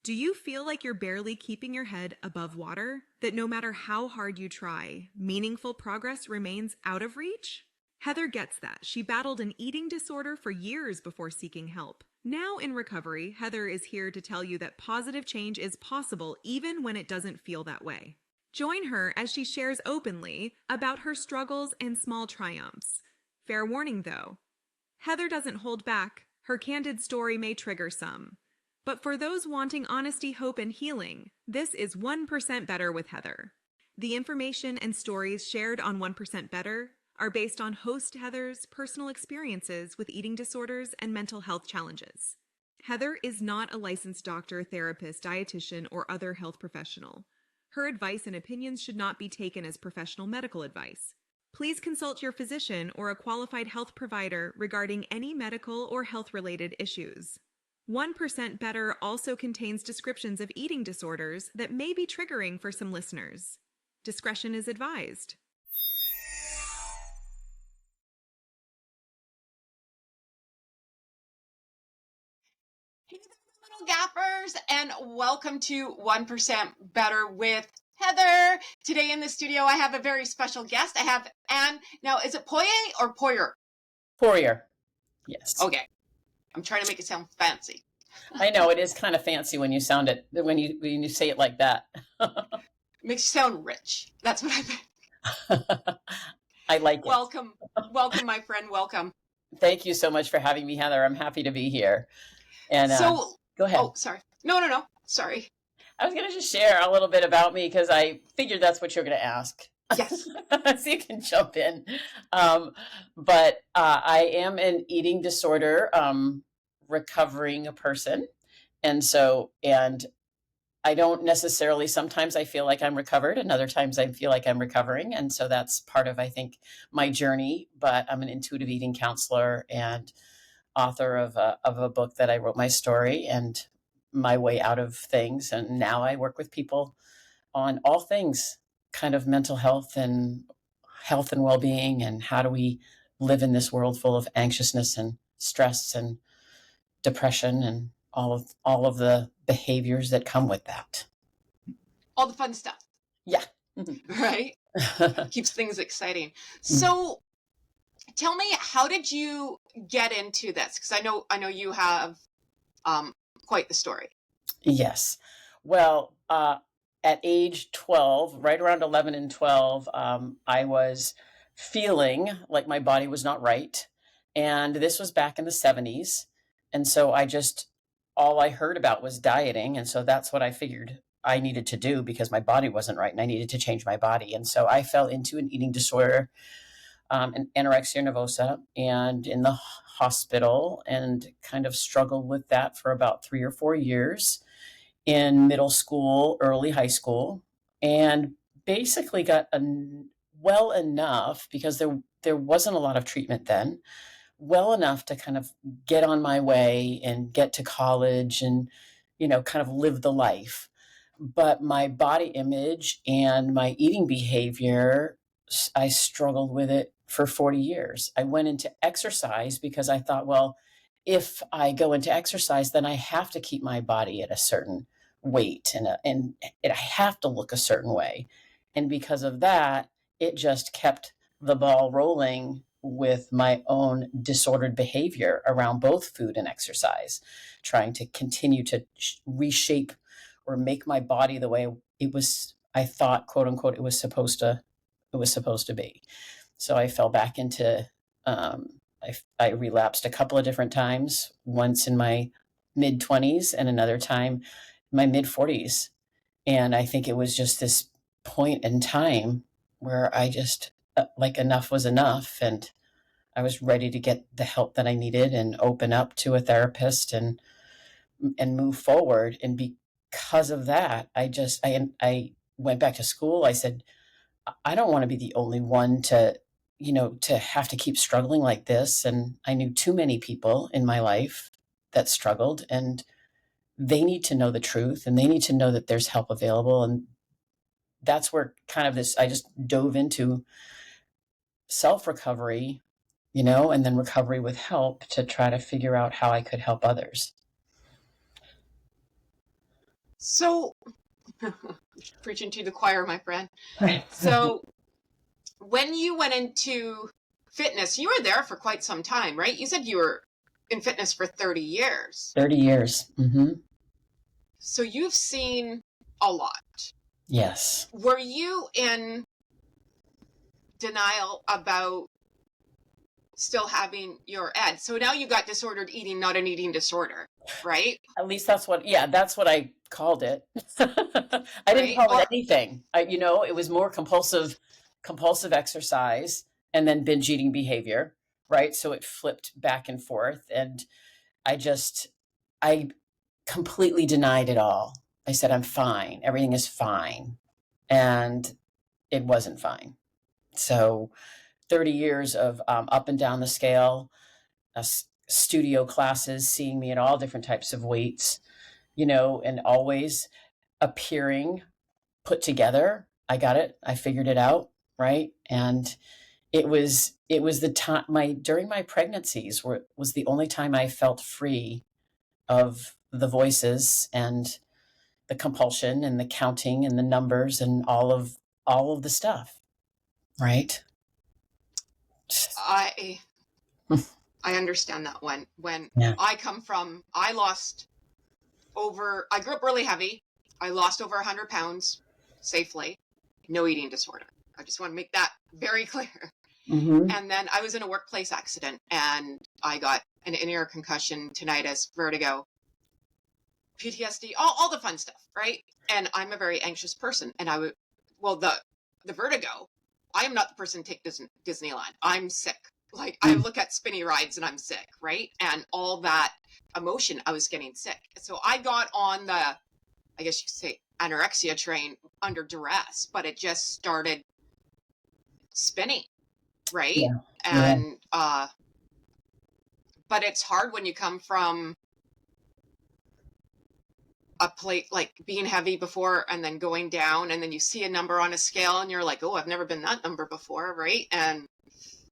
Do you feel like you're barely keeping your head above water? That no matter how hard you try, meaningful progress remains out of reach? Heather gets that. She battled an eating disorder for years before seeking help. Now in recovery, Heather is here to tell you that positive change is possible even when it doesn't feel that way. Join her as she shares openly about her struggles and small triumphs. Fair warning though, Heather doesn't hold back. Her candid story may trigger some. But for those wanting honesty, hope, and healing, this is 1% Better with Heather. The information and stories shared on 1% Better are based on host Heather's personal experiences with eating disorders and mental health challenges. Heather is not a licensed doctor, therapist, dietitian, or other health professional. Her advice and opinions should not be taken as professional medical advice. Please consult your physician or a qualified health provider regarding any medical or health-related issues. 1% Better also contains descriptions of eating disorders that may be triggering for some listeners. Discretion is advised. Hey there, little gappers, and welcome to 1% Better with Heather. Today in the studio, I have a very special guest. I have Anne. Now, is it Poirier or Poirier? Poirier, yes. Okay, I'm trying to make it sound fancy. I know it is kind of fancy when you sound it when you say it like that. Makes you sound rich. That's what I think. I like it. Welcome, my friend. Welcome. Thank you so much for having me, Heather. I'm happy to be here. And so, go ahead. Oh, sorry. No. Sorry. I was going to just share a little bit about me because I figured that's what you're going to ask. Yes. So you can jump in. But I am an eating disorder recovering person. And I don't necessarily, sometimes I feel like I'm recovered and other times I feel like I'm recovering. And so that's part of, I think, my journey. But I'm an intuitive eating counselor and author of a book that I wrote my story and my way out of things. And now I work with people on all things kind of mental health and well-being and how do we live in this world full of anxiousness and stress and depression and all of the behaviors that come with that. All the fun stuff. Yeah. Right? Keeps things exciting. So tell me, how did you get into this? Because I know you have quite the story. Yes. Well, at age 12, right around 11 and 12, I was feeling like my body was not right. And this was back in the 70s. And so all I heard about was dieting. And so that's what I figured I needed to do because my body wasn't right and I needed to change my body. And so I fell into an eating disorder, an anorexia nervosa, and in the hospital and kind of struggled with that for about 3 or 4 years in middle school, early high school, and basically got well enough because there wasn't a lot of treatment then, well enough to kind of get on my way and get to college and, kind of live the life. But my body image and my eating behavior, I struggled with it for 40 years. I went into exercise because I thought, well, if I go into exercise, then I have to keep my body at a certain weight and I have to look a certain way. And because of that, it just kept the ball rolling with my own disordered behavior around both food and exercise, trying to continue to reshape or make my body the way it was, I thought, quote unquote, it was supposed to be. So I fell back into, I relapsed a couple of different times, once in my mid 20s and another time in my mid 40s. And I think it was just this point in time where I just like enough was enough. And I was ready to get the help that I needed and open up to a therapist and move forward. And because of that, I went back to school. I said, I don't want to be the only one to have to keep struggling like this. And I knew too many people in my life that struggled, and they need to know the truth and they need to know that there's help available. And that's where kind of I just dove into self-recovery, and then recovery with help to try to figure out how I could help others. So, preaching to the choir, my friend. So, when you went into fitness, you were there for quite some time, right? You said you were in fitness for 30 years. 30 years. Mm-hmm. So, you've seen a lot. Yes. Were you in denial about still having your ed? So now you got disordered eating, not an eating disorder, right? At least that's what I called it. I didn't Right? call Or it anything. It was more compulsive exercise and then binge eating behavior, right? So it flipped back and forth. And I completely denied it all. I said, I'm fine. Everything is fine. And it wasn't fine. So 30 years of up and down the scale, studio classes, seeing me at all different types of weights, and always appearing put together. I got it. I figured it out. Right. And it was the time during my pregnancies was the only time I felt free of the voices and the compulsion and the counting and the numbers and all of the stuff. Right. I understand that when Yeah. I come from, I grew up really heavy. I lost over 100 pounds safely, no eating disorder. I just want to make that very clear. Mm-hmm. And then I was in a workplace accident and I got an in-ear concussion, tinnitus, vertigo, PTSD, all the fun stuff, right? And I'm a very anxious person. And the vertigo, I am not the person to take Disneyland. I'm sick. Like I look at spinny rides and I'm sick, right? And all that emotion, I was getting sick. So I got on the, I guess you could say, anorexia train under duress, but it just started spinning, right? Yeah. And but it's hard when you come from a plate, like being heavy before and then going down, and then you see a number on a scale and you're like, oh, I've never been that number before, right? And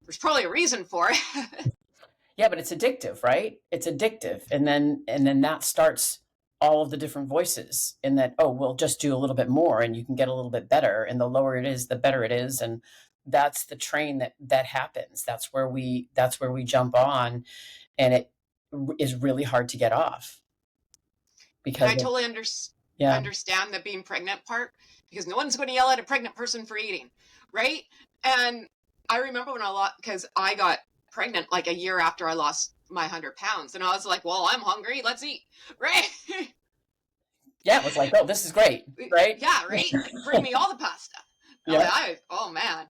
there's probably a reason for it. Yeah, but it's addictive, right? It's addictive. And then that starts all of the different voices in that, oh, we'll just do a little bit more and you can get a little bit better. And the lower it is, the better it is. And that's the train that happens. That's where we jump on, and it is really hard to get off And I because of, totally yeah. understand the being pregnant part, because no one's going to yell at a pregnant person for eating, right? And I remember when because I got pregnant like a year after I lost my 100 pounds, and I was like, well, I'm hungry, let's eat, right? Yeah, it was like, oh, this is great, right? Yeah, right? Bring me all the pasta. Yeah. Oh man.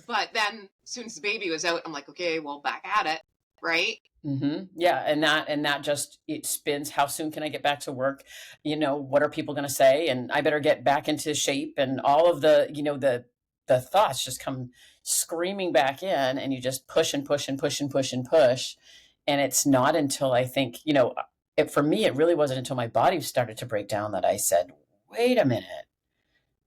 But then as soon as the baby was out, I'm like, okay, well, back at it, right? Mm-hmm. Yeah, and that just it spins. How soon can I get back to work? What are people going to say? And I better get back into shape. And all of the thoughts just come screaming back in, and you just push and push and push and push and push. And it's not until I think for me, it really wasn't until my body started to break down that I said, "Wait a minute,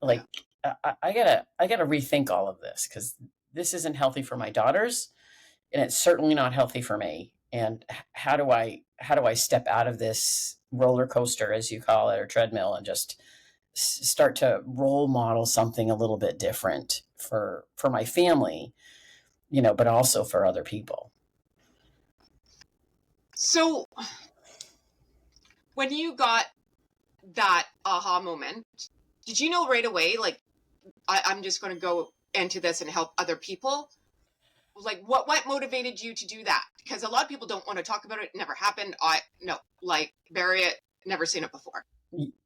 like I gotta rethink all of this because this isn't healthy for my daughters." And it's certainly not healthy for me. And how do I step out of this roller coaster, as you call it, or treadmill, and just start to role model something a little bit different for my family, but also for other people. So when you got that aha moment, did you know right away, like, I'm just going to go into this and help other people? Like, what motivated you to do that? Because a lot of people don't want to talk about it. It never happened. Bury it. Never seen it before.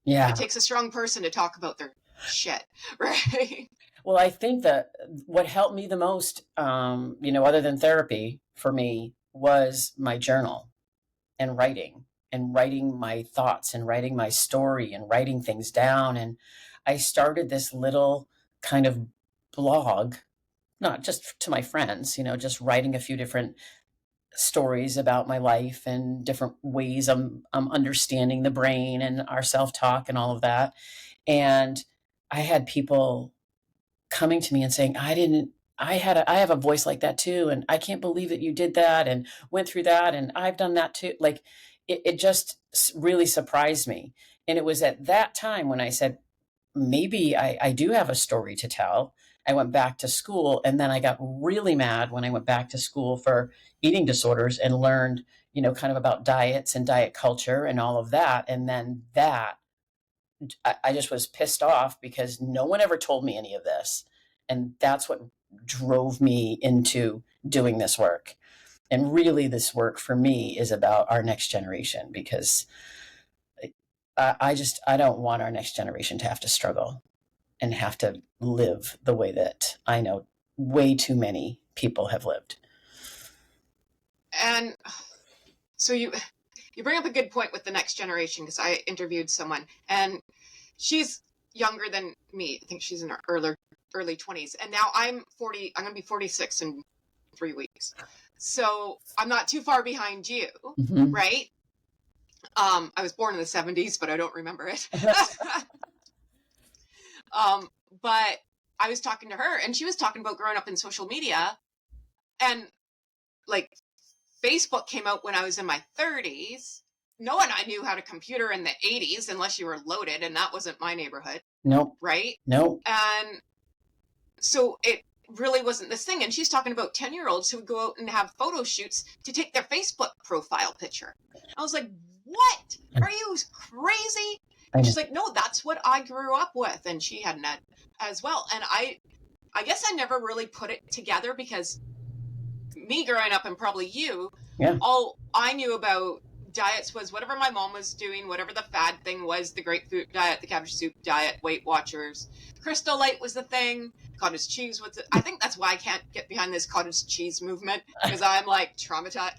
Yeah. It takes a strong person to talk about their shit, right? Well, I think that what helped me the most, other than therapy for me, was my journal and writing my thoughts and writing my story and writing things down. And I started this little kind of blog, not just to my friends, just writing a few different stories about my life and different ways I'm understanding the brain and our self-talk and all of that. And I had people coming to me and saying, I have a voice like that too. And I can't believe that you did that and went through that. And I've done that too. Like it just really surprised me. And it was at that time when I said, maybe I do have a story to tell. I went back to school, and then I got really mad when I went back to school for eating disorders and learned, kind of about diets and diet culture and all of that. And then I just was pissed off because no one ever told me any of this. And that's what drove me into doing this work. And really, this work for me is about our next generation, because I don't want our next generation to have to struggle and have to live the way that I know way too many people have lived. And so you bring up a good point with the next generation, because I interviewed someone and she's younger than me. I think she's in her early 20s. And now I'm 40. I'm going to be 46 in 3 weeks. So I'm not too far behind you, Mm-hmm. right? I was born in the 70s, but I don't remember it. But I was talking to her, and she was talking about growing up in social media, and like Facebook came out when I was in my 30s. No one I knew had a computer in the 80s unless you were loaded, and that wasn't my neighborhood. Nope. Right? Nope. And so it really wasn't this thing. And she's talking about 10-year-olds who would go out and have photo shoots to take their Facebook profile picture. I was like, what? Are you crazy? And she's like, no, that's what I grew up with. And she had that as well. And I guess I never really put it together, because me growing up, and probably you, all I knew about diets was whatever my mom was doing, whatever the fad thing was, the grapefruit diet, the cabbage soup diet, Weight Watchers. Crystal Light was the thing. Cottage cheese was I think that's why I can't get behind this cottage cheese movement, because I'm like traumatized.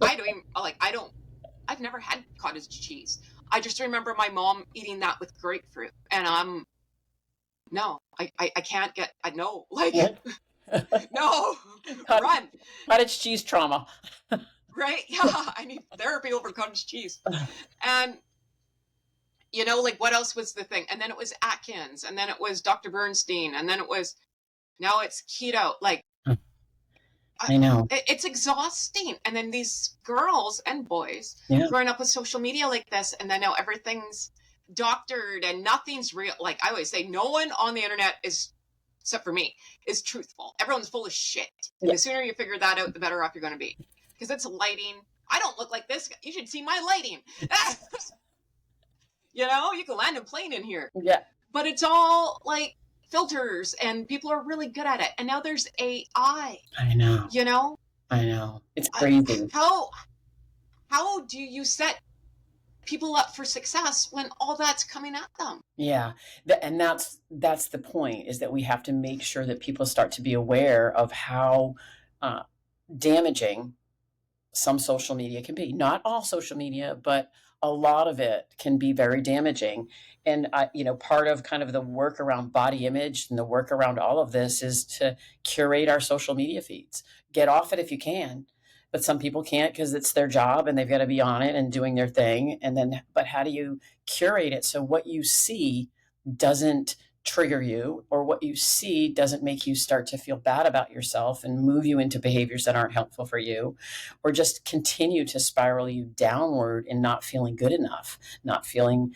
I've never had cottage cheese. I just remember my mom eating that with grapefruit, and I can't get, I know, like, no, run. Cottage cheese trauma. Right? Yeah, I need therapy over cottage cheese. And, like, what else was the thing? And then it was Atkins, and then it was Dr. Bernstein, and then now it's keto. Like, I know. It's exhausting. And then these girls and boys growing up with social media like this, and then now everything's doctored and nothing's real. Like I always say, no one on the internet except for me, is truthful. Everyone's full of shit. And the sooner you figure that out, the better off you're going to be. Because it's lighting. I don't look like this. You should see my lighting. You can land a plane in here. Yeah. But it's all like filters, and people are really good at it. And now there's AI. I know. I know. It's crazy. How do you set people up for success when all that's coming at them? Yeah. And that's the point, is that we have to make sure that people start to be aware of how damaging some social media can be. Not all social media, but a lot of it can be very damaging. And, part of kind of the work around body image and the work around all of this is to curate our social media feeds. Get off it if you can, but some people can't because it's their job and they've got to be on it and doing their thing. But how do you curate it so what you see doesn't trigger you, or what you see doesn't make you start to feel bad about yourself and move you into behaviors that aren't helpful for you, or just continue to spiral you downward and not feeling good enough, not feeling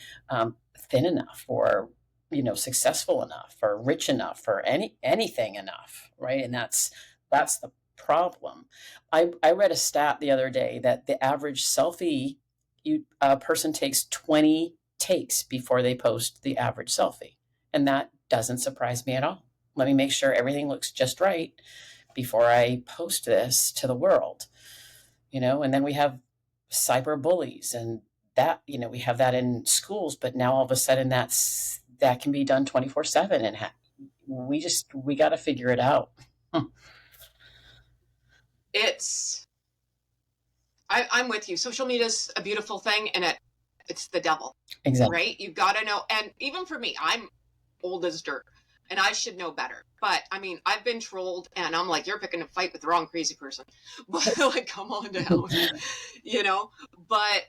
thin enough, or successful enough, or rich enough, or anything enough, right? And that's the problem. I read a stat the other day that the average selfie person takes 20 takes before they post the average selfie. And that doesn't surprise me at all. Let me make sure everything looks just right before I post this to the world. And then we have cyber bullies, and that, we have that in schools, but now all of a sudden that can be done 24/7. And we got to figure it out. I'm with you. Social media is a beautiful thing, and it's the devil. Exactly. Right? You've got to know. And even for me, I'm old as dirt, and I should know better. But I mean, I've been trolled, and I'm like, you're picking a fight with the wrong crazy person. But like, come on down, But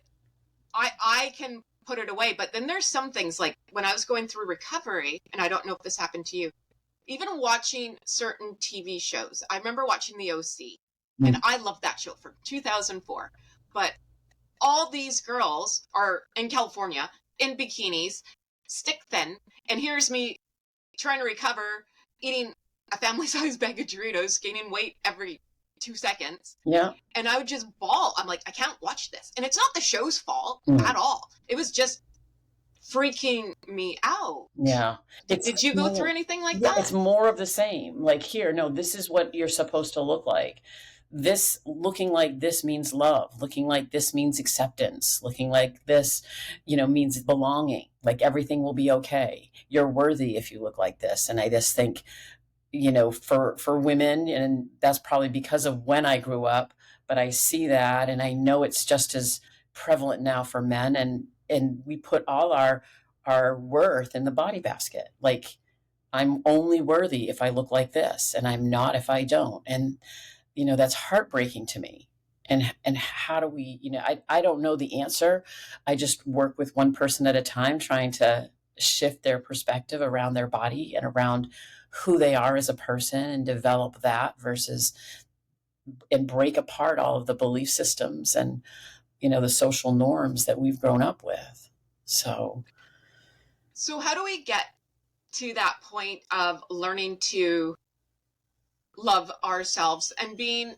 I can put it away. But then there's some things, like when I was going through recovery, and I don't know if this happened to you, even watching certain TV shows. I remember watching The OC, and I loved that show from 2004. But all these girls are in California, in bikinis, stick thin, and here's me trying to recover, eating a family-sized bag of Doritos, gaining weight every 2 seconds. Yeah. And I would just bawl. I'm like, I can't watch this. And it's not the show's fault at Mm. all. It was just freaking me out. Yeah. Did you go through anything like Yeah, that? it's more of the same. Like, here, no, this is what you're supposed to look like. This looking like this means love. Looking like this means acceptance. Looking like this, means belonging. Like everything will be okay. You're worthy if you look like this. And I just think, for women, and that's probably because of when I grew up, but I see that, and I know it's just as prevalent now for men, and we put all our worth in the body basket. Like, I'm only worthy if I look like this, and I'm not if I don't. And that's heartbreaking to me. And how do we, I don't know the answer. I just work with one person at a time, trying to shift their perspective around their body and around who they are as a person, and develop that and break apart all of the belief systems and, the social norms that we've grown up with. So how do we get to that point of learning to love ourselves and being,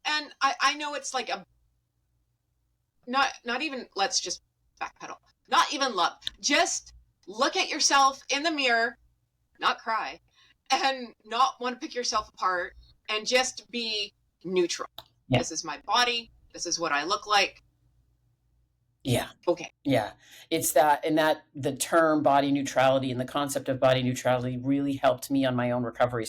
and I know it's like not even, let's just backpedal, not even love, just look at yourself in the mirror, not cry, and not want to pick yourself apart, and just be neutral. Yeah. This is my body. This is what I look like. Yeah. Okay. Yeah. It's that, and that the term body neutrality and the concept of body neutrality really helped me on my own recovery,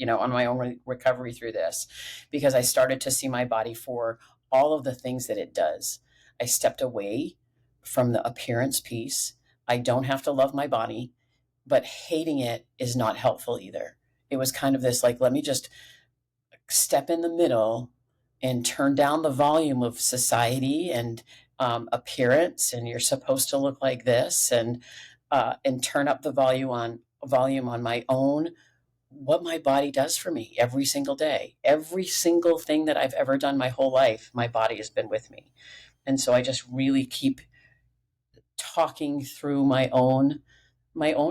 on my own recovery through this, because I started to see my body for all of the things that it does. I stepped away from the appearance piece. I don't have to love my body, but hating it is not helpful either. It was kind of this, like, let me just step in the middle and turn down the volume of society and appearance, and you're supposed to look like this, and turn up the volume on my own, what my body does for me every single day. Every single thing that I've ever done my whole life, my body has been with me. And so I just really keep talking through my own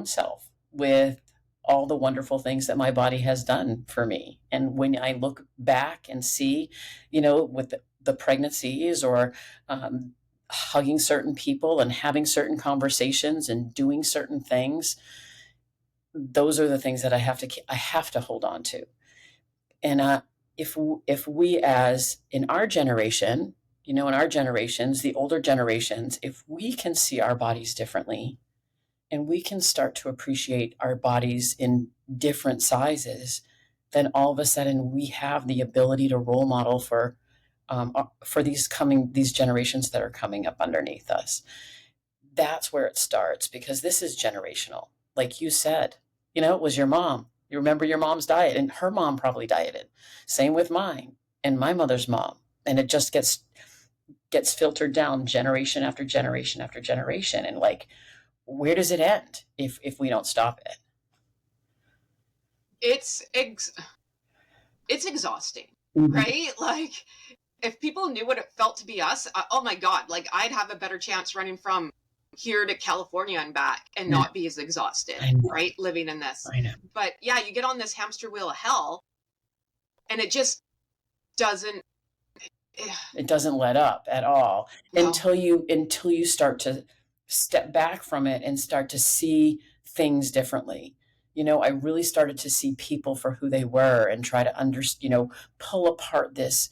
self with all the wonderful things that my body has done for me. And when I look back and see, with the pregnancies, or hugging certain people and having certain conversations and doing certain things, those are the things that I have to hold on to. And if we, as in our generation, in our generations, the older generations, if we can see our bodies differently, and we can start to appreciate our bodies in different sizes, then all of a sudden we have the ability to role model for these generations that are coming up underneath us. That's where it starts, because this is generational. Like you said, it was your mom. You remember your mom's diet, and her mom probably dieted. Same with mine and my mother's mom. And it just gets filtered down generation after generation after generation. And like, where does it end if we don't stop it? It's exhausting, Mm-hmm. right? Like, if people knew what it felt to be us, oh my God, like, I'd have a better chance running from here to California and back and not be as exhausted, right? Living in this. I know. But yeah, you get on this hamster wheel of hell, and it just doesn't. It doesn't let up at all. No. until you start to step back from it and start to see things differently. I really started to see people for who they were, and try to pull apart this.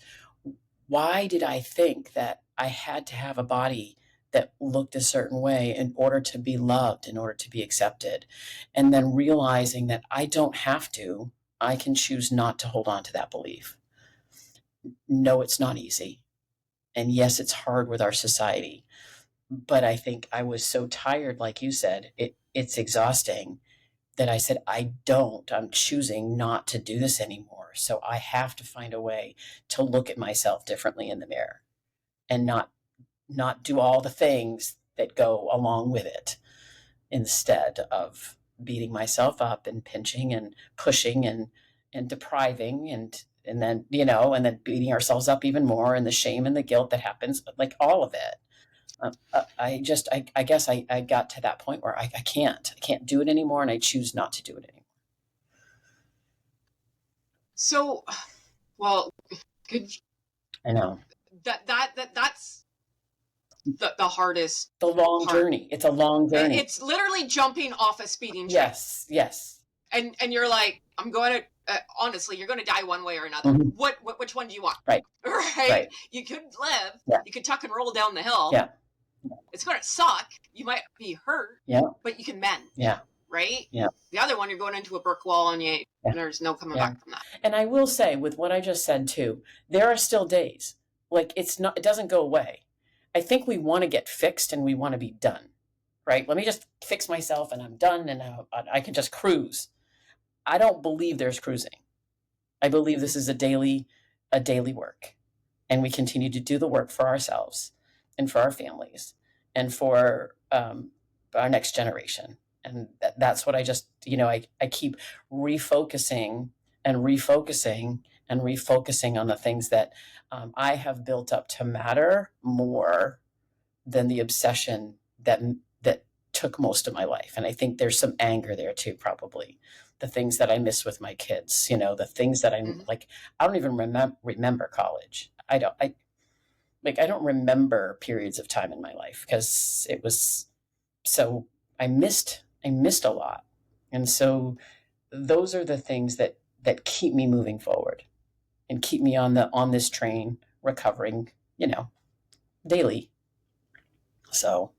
Why did I think that I had to have a body that looked a certain way in order to be loved, in order to be accepted? And then realizing that I don't have to. I can choose not to hold on to that belief. No, it's not easy. And yes, it's hard with our society. But I think I was so tired, like you said, it's exhausting, that I said, I'm choosing not to do this anymore. So I have to find a way to look at myself differently in the mirror, and not do all the things that go along with it, instead of beating myself up and pinching and pushing and depriving, and then beating ourselves up even more, and the shame and the guilt that happens, like all of it. I guess I got to that point where I can't do it anymore, and I choose not to do it anymore. So, well, I know that's the hardest. the long part. journey. It's a long journey. It's literally jumping off a speeding train. Yes. And you're like, I'm going to, honestly, you're going to die one way or another. Mm-hmm. Which one do you want? Right. Right. You could live. Yeah. You could tuck and roll down the hill. Yeah. It's going to suck. You might be hurt. Yeah. But you can mend. Yeah. Right. Yeah. The other one, you're going into a brick wall, and there's no coming back from that. And I will say, with what I just said too, there are still days. Like it doesn't go away. I think we want to get fixed and we want to be done. Right. Let me just fix myself and I'm done, and I can just cruise. I don't believe there's cruising. I believe this is a daily work, and we continue to do the work for ourselves and for our families and for our next generation. And that's what I just, I keep refocusing and refocusing and refocusing on the things that I have built up to matter more than the obsession that took most of my life. And I think there's some anger there too, probably. The things that I miss with my kids, the things that I'm like, I don't even remember college. I don't remember periods of time in my life because it was so I missed a lot. And so those are the things that keep me moving forward and keep me on this train recovering, daily. So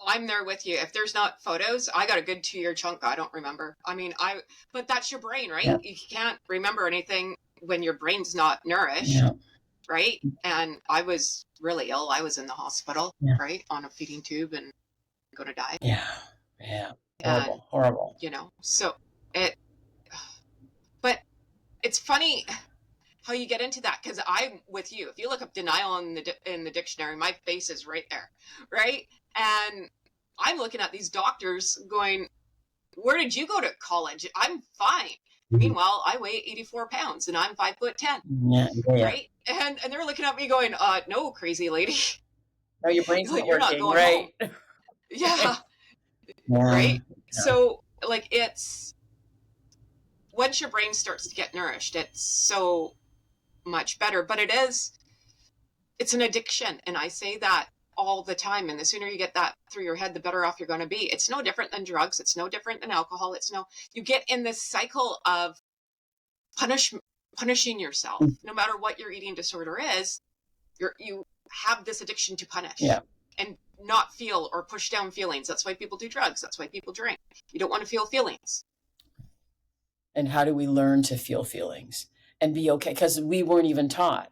I'm there with you. If there's not photos, I got a good 2-year chunk I don't remember. I mean, but that's your brain, right? Yeah. You can't remember anything when your brain's not nourished, right? And I was really ill. I was in the hospital, right, on a feeding tube and going to die. Yeah. Horrible. So but it's funny how you get into that, because I'm with you. If you look up denial in the dictionary, my face is right there, right? And I'm looking at these doctors going, where did you go to college? I'm fine. Mm-hmm. Meanwhile, I weigh 84 pounds and I'm 5'10". Yeah. Right? And they're looking at me going, no, crazy lady. No, your brain's not working, right? Yeah. Right? Yeah. So, it's once your brain starts to get nourished, it's so much better. But it's an addiction. And I say that all the time. And the sooner you get that through your head, the better off you're going to be. It's no different than drugs. It's no different than alcohol. You get in this cycle of punishing yourself. No matter what your eating disorder is, you have this addiction to punish and not feel or push down feelings. That's why people do drugs. That's why people drink. You don't want to feel feelings. And how do we learn to feel feelings and be okay? Because we weren't even taught.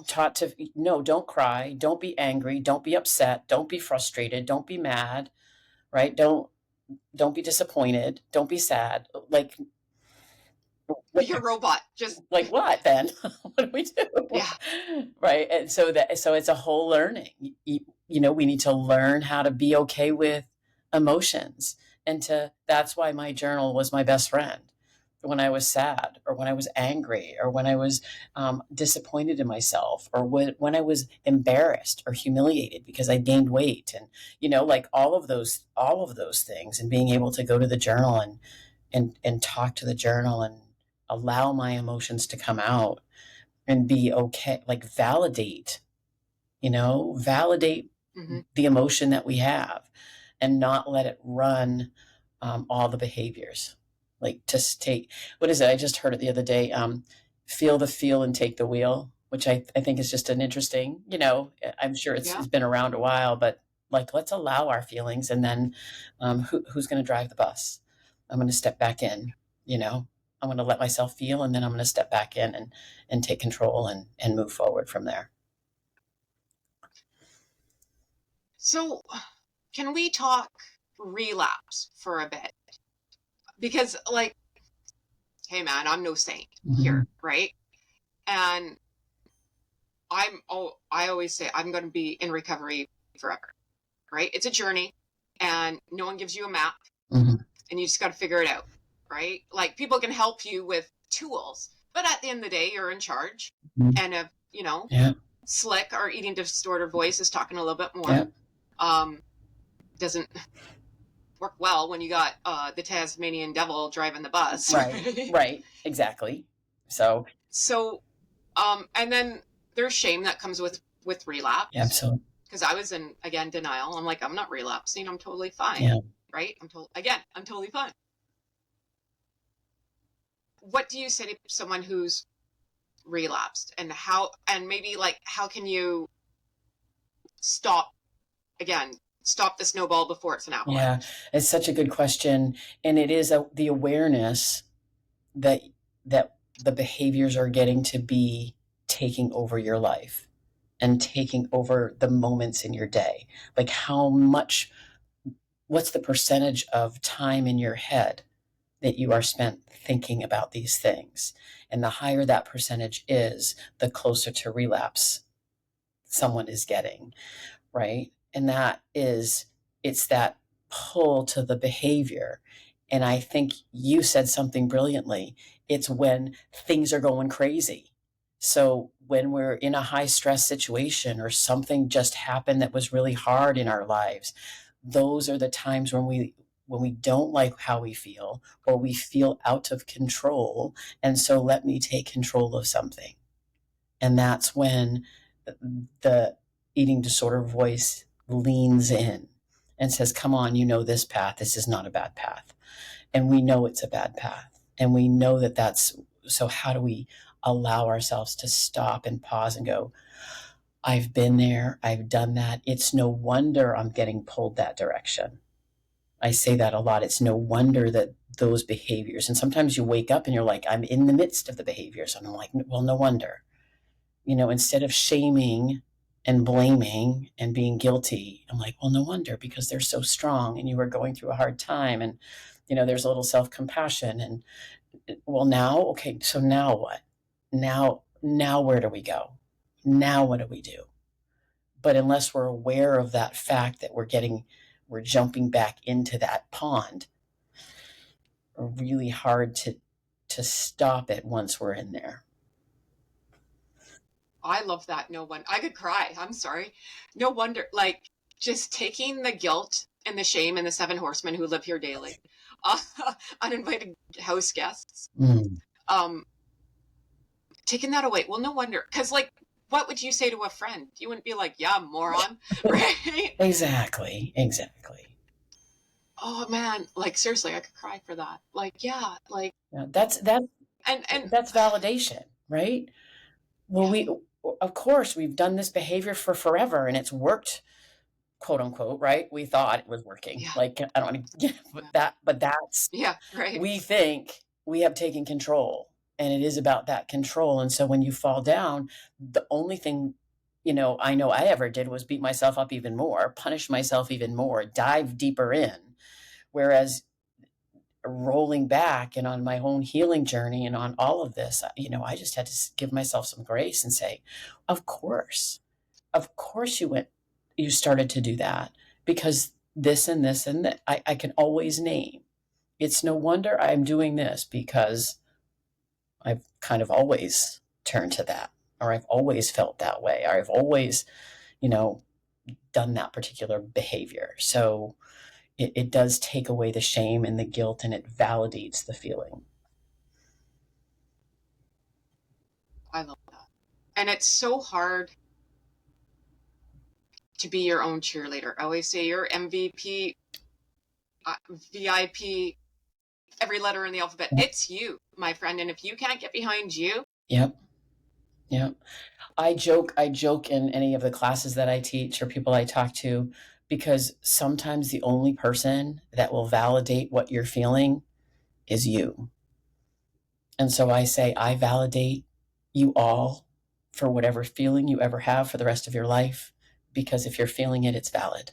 Taught to, no, don't cry, don't be angry, don't be upset, don't be frustrated, don't be mad, right? Don't be disappointed, don't be sad. Like you're a robot. Just like what then? What do we do? Yeah. Right. And so it's a whole learning. We need to learn how to be okay with emotions. And that's why my journal was my best friend. When I was sad or when I was angry or when I was disappointed in myself or when I was embarrassed or humiliated because I gained weight, and all of those things, and being able to go to the journal and talk to the journal and allow my emotions to come out and be okay, validate the emotion that we have and not let it run all the behaviors. Just take, what is it? I just heard it the other day. Feel the feel and take the wheel, which I think is just an interesting, I'm sure it's been around a while, but let's allow our feelings. And then who's going to drive the bus? I'm going to step back in, I'm going to let myself feel, and then I'm going to step back in and take control and move forward from there. So can we talk relapse for a bit? Because hey man, I'm no saint here, right? And I always say I'm going to be in recovery forever, right? It's a journey, and no one gives you a map, and you just got to figure it out, right? People can help you with tools, but at the end of the day, you're in charge, and Slick, our eating disorder voice, is talking a little bit more. Yeah. Doesn't work well when you got the Tasmanian devil driving the bus. Right, exactly. So, and then there's shame that comes with relapse. absolutely. Because I was in, again, denial. I'm like, I'm not relapsing. I'm totally fine. Yeah. Right? I'm totally fine. What do you say to someone who's relapsed, and maybe like, how can you stop the snowball before it's an avalanche? Yeah, it's such a good question. And it is the awareness that the behaviors are getting to be taking over your life and taking over the moments in your day. Like what's the percentage of time in your head that you are spent thinking about these things? And the higher that percentage is, the closer to relapse someone is getting, right? And it's that pull to the behavior. And I think you said something brilliantly. It's when things are going crazy. So when we're in a high stress situation or something just happened that was really hard in our lives, those are the times when we don't like how we feel, or we feel out of control. And so let me take control of something. And that's when the eating disorder voice leans in and says, come on, you know this path. This is not a bad path. And we know it's a bad path. And we know so how do we allow ourselves to stop and pause and go, I've been there, I've done that. It's no wonder I'm getting pulled that direction. I say that a lot. It's no wonder that those behaviors, and sometimes you wake up and you're like, I'm in the midst of the behaviors. And I'm like, well, no wonder. Instead of shaming and blaming and being guilty, I'm like, well, no wonder, because they're so strong and you were going through a hard time. And, there's a little self-compassion. And, well, okay, so now what? Now where do we go? Now what do we do? But unless we're aware of that fact that we're jumping back into that pond, really hard to stop it once we're in there. I love that. No one, I could cry. I'm sorry. No wonder, like, just taking the guilt and the shame and the 7 horsemen who live here daily, uninvited house guests, taking that away. Well, no wonder. Because, like, what would you say to a friend? You wouldn't be like, yeah, moron, right? Exactly. Oh man, like, seriously, I could cry for that. Like, yeah, like, that's and that's validation, right? Well, of course, we've done this behavior for forever and it's worked, quote unquote, right? We thought it was working. Yeah. Like, I don't want to get but that's, yeah, right. We think we have taken control, and it is about that control. And so when you fall down, the only thing, I know I ever did was beat myself up even more, punish myself even more, dive deeper in. Whereas rolling back and on my own healing journey and on all of this, I just had to give myself some grace and say, of course you started to do that, because this and this and that I can always name. It's no wonder I'm doing this, because I've kind of always turned to that, or I've always felt that way, or I've always, done that particular behavior. So it does take away the shame and the guilt, and it validates the feeling. I love that. And it's so hard to be your own cheerleader. I always say you're MVP, VIP, every letter in the alphabet. It's you, my friend. And if you can't get behind you. Yep. I joke in any of the classes that I teach or people I talk to, because sometimes the only person that will validate what you're feeling is you. And so I say, I validate you all for whatever feeling you ever have for the rest of your life, because if you're feeling it, it's valid.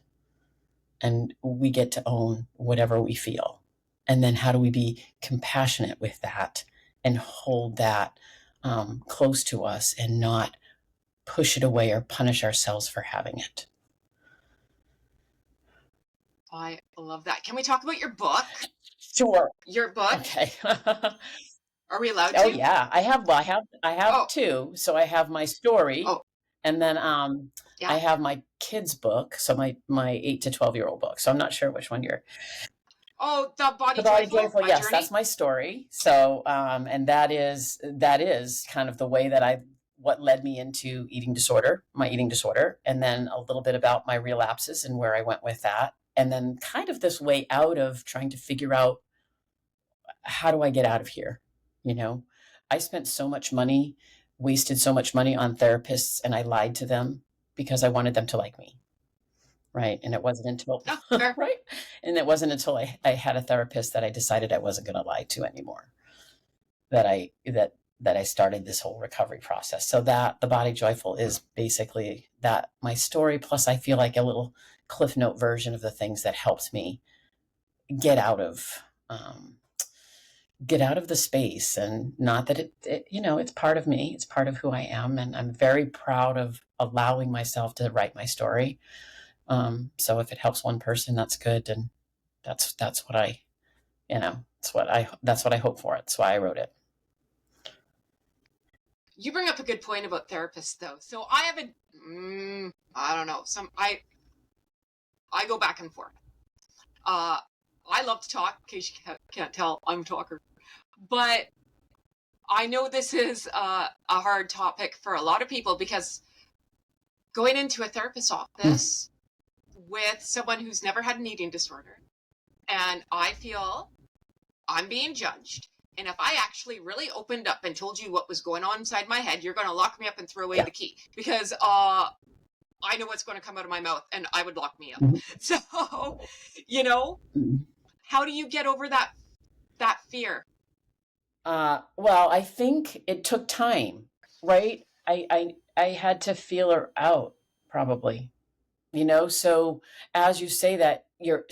And we get to own whatever we feel. And then how do we be compassionate with that and hold that close to us and not push it away or punish ourselves for having it? I love that. Can we talk about your book? Sure. Your book? Okay. Are we allowed to? Oh yeah, I have 2. So I have my story. Oh. And then I Yeah. have my kids book, so my 8 to 12-year-old book. So I'm not sure which one you're. Oh, the The Body Body Joyful, Joyful, My yes, that's Journey. my story. So and that is kind of the way that what led me into my eating disorder, and then a little bit about my relapses and where I went with that. And then kind of this way out of trying to figure out, how do I get out of here? You know, I spent so much money, wasted so much money on therapists, and I lied to them because I wanted them to like me. Right. And it wasn't until, Oh, fair. right. And it wasn't until I had a therapist that I decided I wasn't going to lie to anymore, that I started this whole recovery process. So that the Body Joyful is basically that, my story. Plus I feel like a little cliff note version of the things that helped me get out of, the space. And not that it's part of me, it's part of who I am. And I'm very proud of allowing myself to write my story. So if it helps one person, that's good. And that's what that's what I hope for. That's why I wrote it. You bring up a good point about therapists, though. So I have I don't know, I go back and forth. I love to talk, in case you can't tell, I'm a talker. But I know this is a hard topic for a lot of people, because going into a therapist's office with someone who's never had an eating disorder, and I feel I'm being judged. And if I actually really opened up and told you what was going on inside my head, you're going to lock me up and throw away the key, because I know what's going to come out of my mouth, and I would lock me up. So, how do you get over that fear? Well, I think it took time, right? I had to feel her out, probably. So as you say that, you're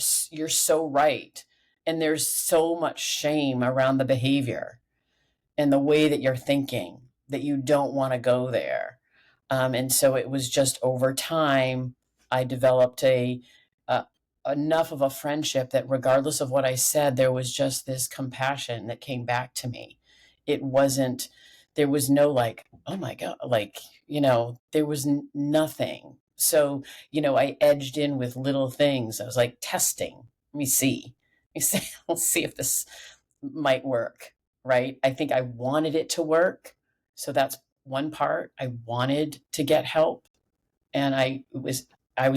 so right. And there's so much shame around the behavior and the way that you're thinking, that you don't want to go there. And so it was just over time, I developed enough of a friendship that regardless of what I said, there was just this compassion that came back to me. It wasn't, there was no like, oh my God, like, there was nothing. So, I edged in with little things. I was like testing. Let's see if this might work. Right. I think I wanted it to work. So that's one part. I wanted to get help. And I was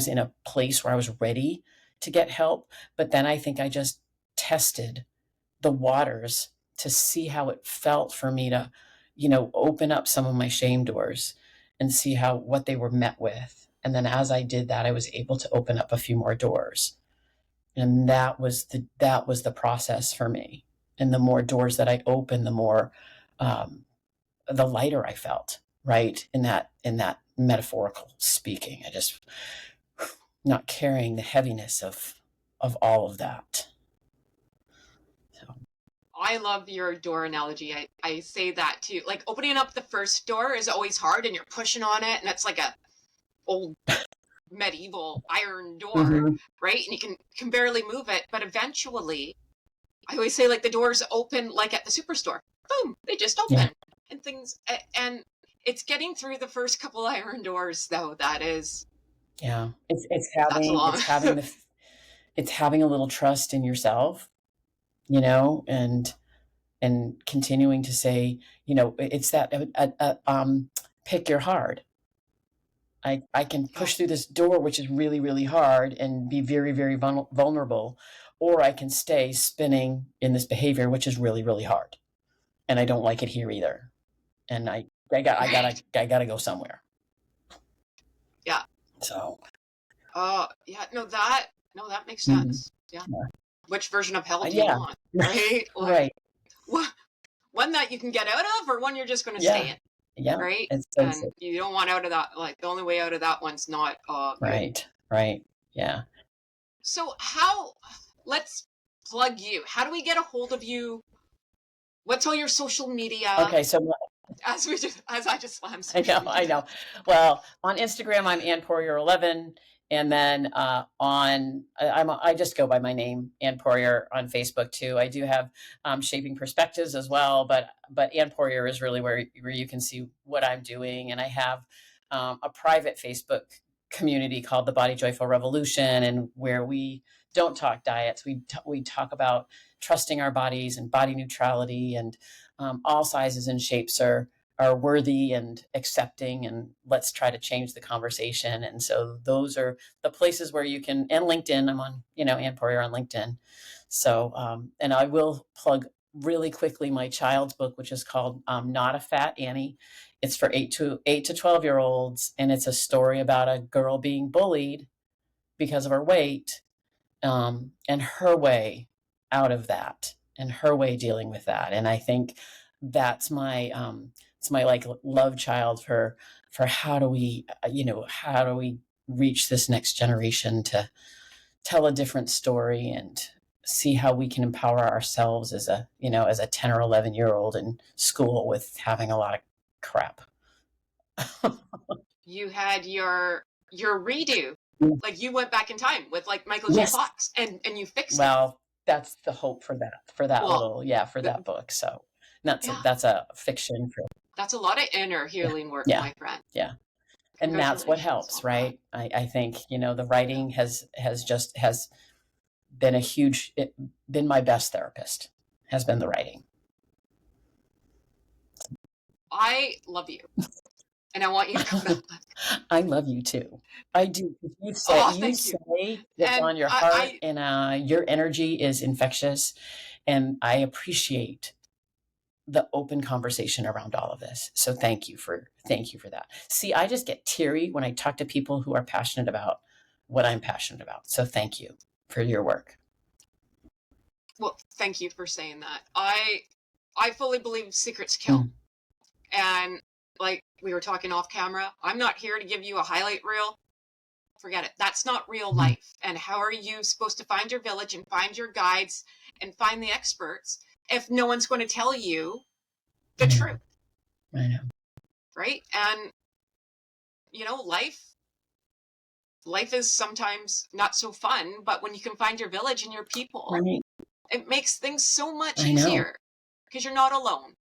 in a place where I was ready to get help. But then I think I just tested the waters to see how it felt for me to, open up some of my shame doors and see what they were met with. And then as I did that, I was able to open up a few more doors. And that was the process for me. And the more doors that I opened, the more, the lighter I felt, right? In that metaphorical speaking, I just not carrying the heaviness of all of that. So. I love your door analogy. I say that too. Like, opening up the first door is always hard, and you're pushing on it, and it's like a old medieval iron door, right? And you can barely move it. But eventually, I always say, like, the doors open like at the superstore. Boom, they just open. Yeah. And things, and it's getting through the first couple iron doors, though. That is, yeah, it's having a little trust in yourself, and continuing to say, it's that pick your hard. I can push through this door, which is really, really hard, and be very, very vulnerable, or I can stay spinning in this behavior, which is really, really hard, and I don't like it here either. And I gotta go somewhere. Yeah. So. Yeah. No, that makes sense. Yeah. Which version of hell do you want? Right. Like, right. One that you can get out of, or one you're just going to stay in. Yeah. Right. And you don't want out of that. Like, the only way out of that one's not. Right. Right. Yeah. So let's plug you. How do we get a hold of you? What's all your social media? Okay. So. As I just slammed. I know. Well, on Instagram, I'm Ann Poirier 11. And then I just go by my name, Ann Poirier, on Facebook too. I do have Shaping Perspectives as well, but Ann Poirier is really where you can see what I'm doing. And I have a private Facebook community called the Body Joyful Revolution, and where we don't talk diets. We talk about trusting our bodies and body neutrality, and all sizes and shapes are worthy and accepting, and let's try to change the conversation. And so those are the places where you can, and LinkedIn, I'm on, Ann Poirier on LinkedIn. So, and I will plug really quickly my child's book, which is called Not a Fat Annie. It's for 8 to 12-year-olds. And it's a story about a girl being bullied because of her weight, and her way out of that, and her way dealing with that. And I think that's my, it's my like love child for how do we reach this next generation to tell a different story and see how we can empower ourselves as a 10 or 11-year-old in school with having a lot of crap. You had your redo. Like you went back in time with like Michael J. Yes. Fox and you fixed it. Well, that's the hope for that Well, that book. So that's a fiction. That's a lot of inner healing work, Yeah. my friend. Yeah. And that's what Congratulations helps, on right? I think, the writing has been been my best therapist, has been the writing. I love you. And I want you to come back. I love you too. I do. You say what's on your heart, and your energy is infectious. And I appreciate the open conversation around all of this. So thank you for that. See, I just get teary when I talk to people who are passionate about what I'm passionate about. So thank you for your work. Well, thank you for saying that. I fully believe secrets kill. And like we were talking off camera, I'm not here to give you a highlight reel. Forget it. That's not real life. And how are you supposed to find your village and find your guides and find the experts if no one's going to tell you the truth? I know. Right? And life is sometimes not so fun, but when you can find your village and your people, right, it makes things so much easier because you're not alone.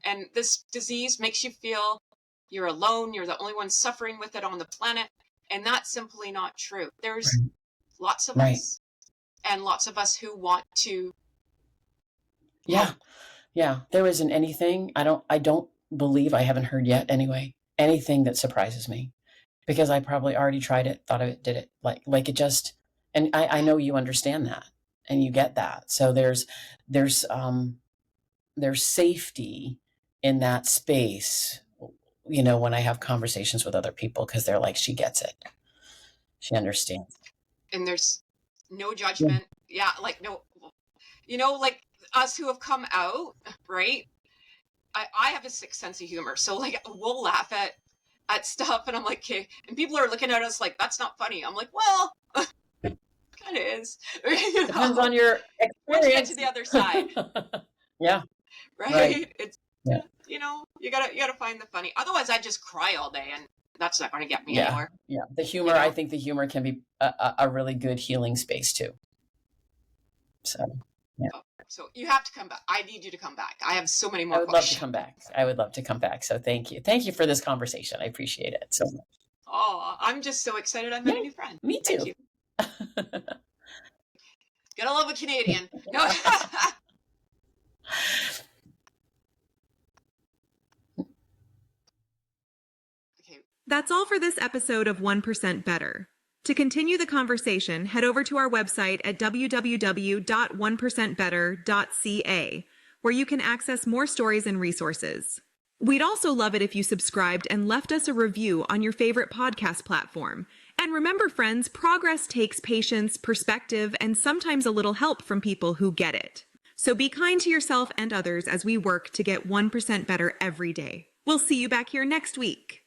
And this disease makes you feel you're alone. You're the only one suffering with it on the planet. And that's simply not true. There's lots of us, and lots of us who want to. Yeah. There isn't anything. I don't believe, I haven't heard yet anyway, anything that surprises me, because I probably already tried it, thought of it, did it, like it just, and I know you understand that and you get that. So there's safety in that space, when I have conversations with other people, because they're like, she gets it. She understands. And there's no judgment. Yeah. Like, no, like us who have come out, right? I have a sick sense of humor. So like, we'll laugh at stuff, and I'm like, okay. And people are looking at us like, that's not funny. I'm like, well, kind of is. Depends on your experience. Once you get to the other side. Yeah. Right. It's, you gotta find the funny. Otherwise I just cry all day, and that's not going to get me anywhere. Yeah. The humor, I think the humor can be a really good healing space too. So, yeah. So you have to come back. I need you to come back. I have so many more questions. I would love to come back. So thank you. Thank you for this conversation. I appreciate it so much. Oh, I'm just so excited I met a new friend. Me too. Thank you. Gotta love a Canadian. No. That's all for this episode of 1% Better. To continue the conversation, head over to our website at www.1percentbetter.ca, where you can access more stories and resources. We'd also love it if you subscribed and left us a review on your favorite podcast platform. And remember, friends, progress takes patience, perspective, and sometimes a little help from people who get it. So be kind to yourself and others as we work to get 1% better every day. We'll see you back here next week.